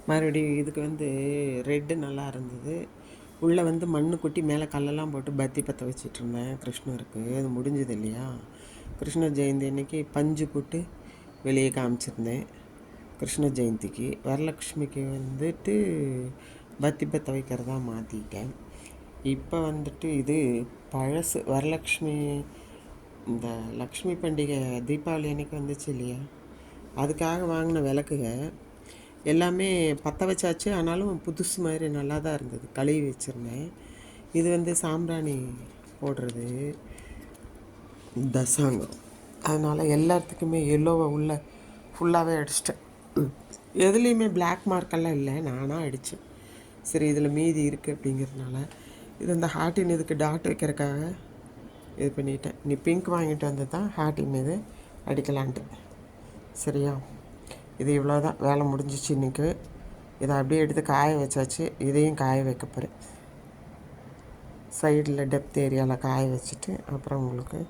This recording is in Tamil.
மறுபடியும் இதுக்கு வந்து ரெட்டு நல்லா இருந்தது. உள்ளே வந்து மண் கொட்டி மேலே கல்லெல்லாம் போட்டு பத்தி பற்ற வச்சிட்ருந்தேன் கிருஷ்ணருக்கு. அது முடிஞ்சது இல்லையா? கிருஷ்ணர் ஜெயந்தி அன்னைக்கு பஞ்சு போட்டு வெளியே காமிச்சிருந்தேன். கிருஷ்ண ஜெயந்திக்கு வரலக்ஷ்மிக்கு வந்துட்டு பத்தி பற்ற வைக்கிறதா மாற்றிட்டேன். இப்போ வந்துட்டு இது பழசு வரலக்ஷ்மி இந்த லக்ஷ்மி பண்டிகை தீபாவளி அன்னைக்கு வந்துச்சு இல்லையா, அதுக்காக வாங்கின விளக்குக எல்லாமே பற்ற வச்சாச்சு. ஆனாலும் புதுசு மாதிரி நல்லா தான் இருந்தது. கழுவி வச்சுருந்தேன். இது வந்து சாம்பிராணி போடுறது தசாங்கம். அதனால் எல்லாத்துக்குமே எல்லோவை உள்ள ஃபுல்லாகவே அடிச்சிட்டேன். எதுலேயுமே பிளாக் மார்க்கெல்லாம் இல்லை, நானாக அடித்தேன். சரி இதில் மீதி இருக்குது அப்படிங்கிறதுனால இது இந்த ஹார்ட்டின் இதுக்கு டாட் வைக்கிறதுக்காக இது பண்ணிட்டேன். நீ பிங்க் வாங்கிட்டு வந்து தான் ஹார்ட்டின் இது அடிக்கலான்ட்டு. சரியா? இது இவ்வளோ தான் வேலை முடிஞ்சிச்சு இன்றைக்கி. இதை அப்படியே எடுத்து காய வச்சாச்சு. இதையும் காய வைக்க போகிறேன். சைடில் டெப்த் ஏரியாவில் காய வச்சுட்டு அப்புறம் உங்களுக்கு